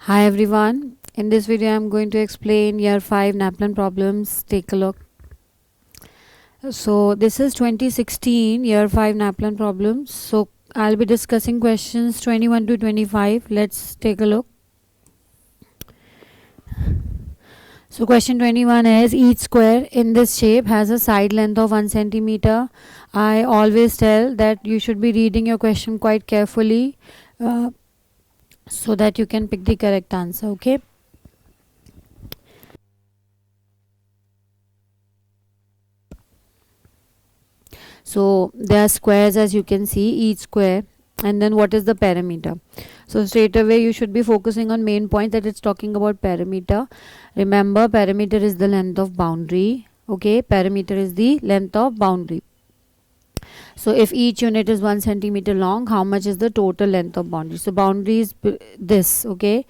Hi everyone. In this video I'm going to explain year 5 NAPLAN problems. Take a look. So this is 2016 year 5 NAPLAN problems. So I'll be discussing questions 21 to 25. Let's take a look. So question 21 is each square in this shape has a side length of 1 centimeter. I always tell that you should be reading your question quite carefully so that you can pick the correct answer. Okay. So there are squares, as you can see, each square, and then what is the perimeter. So straight away you should be focusing on main point, that it's talking about perimeter. Remember, perimeter is the length of boundary. Okay, perimeter is the length of boundary. So if each unit is 1 centimeter long, how much is the total length of boundary? So boundary is this. Okay,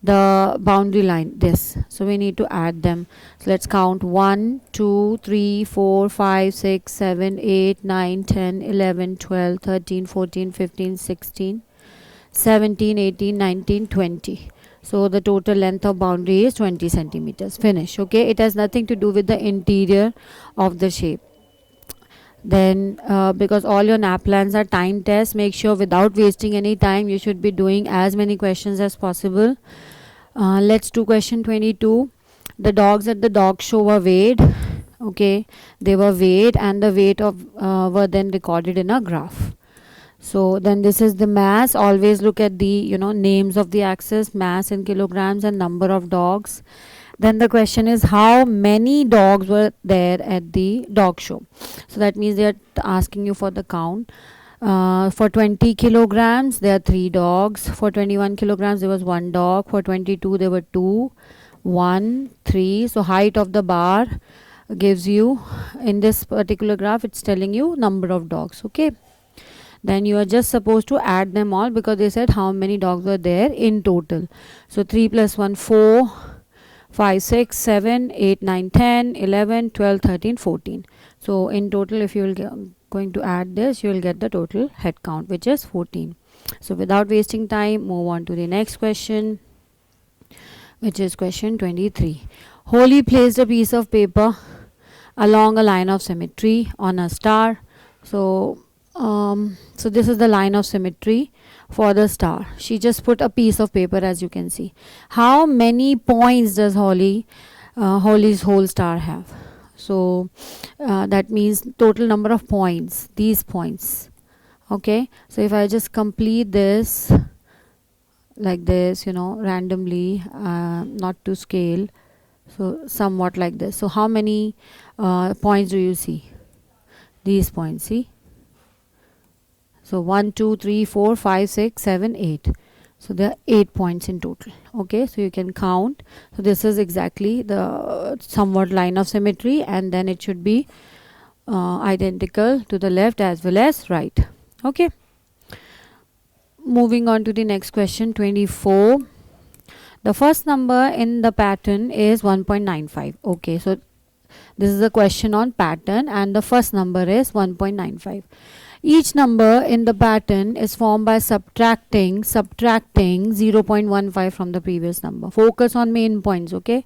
the boundary line, this. So we need to add them. So let's count 1 2 3 4 5 6 7 8 9 10 11 12 13 14 15 16 17 18 19 20. So the total length of boundary is 20 centimeters. Finish. Okay, it has nothing to do with the interior of the shape. Then because all your NAPLANs are time tests, make sure without wasting any time you should be doing as many questions as possible. Let's do question 22. The dogs at the dog show were weighed. Okay, they were weighed and the weight of were then recorded in a graph. So then this is the mass. Always look at the names of the axis, mass in kilograms and number of dogs. Then the question is how many dogs were there at the dog show. So that means they are asking you for the count. For 20 kilograms, there are 3 dogs. For 21 kilograms, there was 1 dog. For 22, there were 2, 1, 3. So height of the bar gives you, in this particular graph, it's telling you number of dogs. Okay. Then you are just supposed to add them all because they said how many dogs were there in total. So 3 plus 1, 4. 5 6 7 8 9 10 11 12 13 14. So in total, if you will going to add this, you will get the total head count, which is 14. So without wasting time, move on to the next question, which is question 23. Holly placed a piece of paper along a line of symmetry on a star. So so this is the line of symmetry for the star. She just put a piece of paper, as you can see. How many points does Holly's whole star have? So that means total number of points, these points. Okay, so if I just complete this like this, randomly, not to scale, so somewhat like this. So how many points do you see? These points, see? So 1 2 3 4 5 6 7 8. So there are 8 points in total. Okay, so you can count. So this is exactly the somewhat line of symmetry, and then it should be identical to the left as well as right. Okay, moving on to the next question, 24. The first number in the pattern is 1.95. Okay, so this is a question on pattern and the first number is 1.95. Each number in the pattern is formed by subtracting 0.15 from the previous number. Focus on main points. Okay,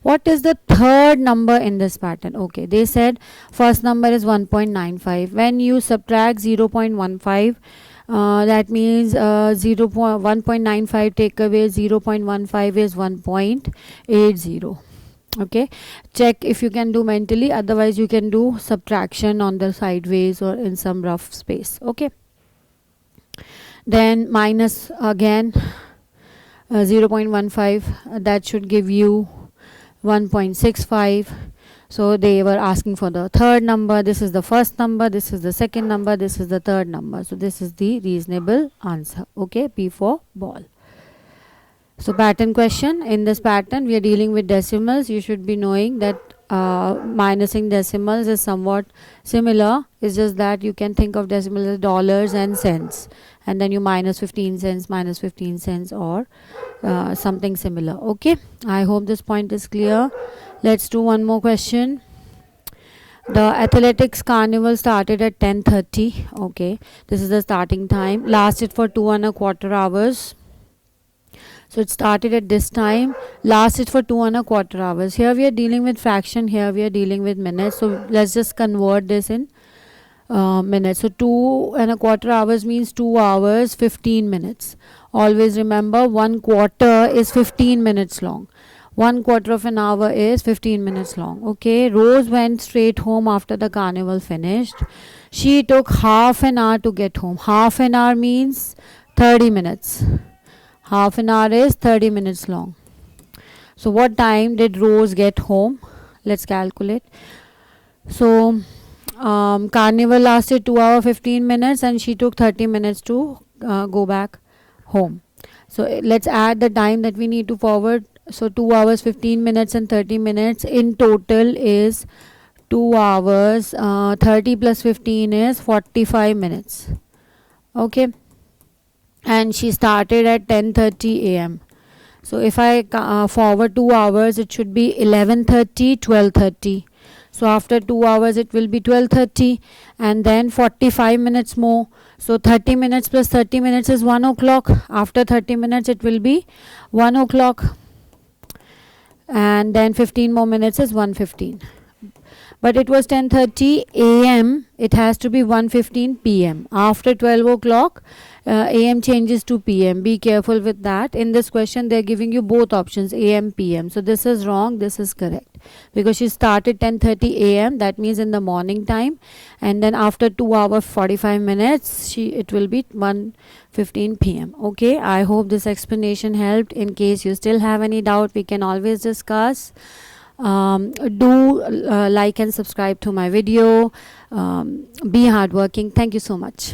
what is the third number in this pattern? Okay, they said first number is 1.95. When you subtract 0.15, that means 1.95 take away 0.15 is 1.80. Okay, check if you can do mentally, otherwise you can do subtraction on the sideways or in some rough space. Okay, then minus again 0.15, that should give you 1.65. So they were asking for the third number. This is the first number, this is the second number, this is the third number. So this is the reasonable answer. Okay, P for ball. So pattern question. In this pattern we are dealing with decimals. You should be knowing that minusing decimals is somewhat similar. It's just that you can think of decimals as dollars and cents, and then you minus 15 cents, minus 15 cents, or something similar. Okay, I hope this point is clear. Let's do one more question. The athletics carnival started at 10:30. Okay, this is the starting time, lasted for 2.25 hours. So it started at this time, lasted for 2.25 hours. Here we are dealing with fraction, here we are dealing with minutes. So let's just convert this in minutes. So 2.25 hours means 2 hours 15 minutes. Always remember, 1/4 is 15 minutes long. 1/4 of an hour is 15 minutes long. Okay, Rose went straight home after the carnival finished. She took half an hour to get home. Half an hour means 30 minutes. Half an hour is 30 minutes long. So what time did Rose get home? Let's calculate. So carnival lasted 2 hours 15 minutes and she took 30 minutes to go back home. So let's add the time that we need to forward. So 2 hours 15 minutes and 30 minutes in total is 2 hours. 30 plus 15 is 45 minutes. Okay, and she started at 10:30 a.m. So if I forward 2 hours, it should be 11:30, 12:30. So after 2 hours it will be 12:30, and then 45 minutes more. So 30 minutes plus 30 minutes is 1 o'clock. After 30 minutes it will be 1 o'clock, and then 15 more minutes is 1:15. But it was 10:30 a.m. It has to be 1:15 p.m. After 12 o'clock, a.m. changes to p.m. Be careful with that. In this question, they're giving you both options, a.m., p.m. So this is wrong. This is correct, because she started 10:30 a.m. That means in the morning time, and then after 2 hours 45 minutes, it will be 1:15 p.m. Okay. I hope this explanation helped. In case you still have any doubt, we can always discuss. Do like and subscribe to my video. Be hardworking. Thank you so much.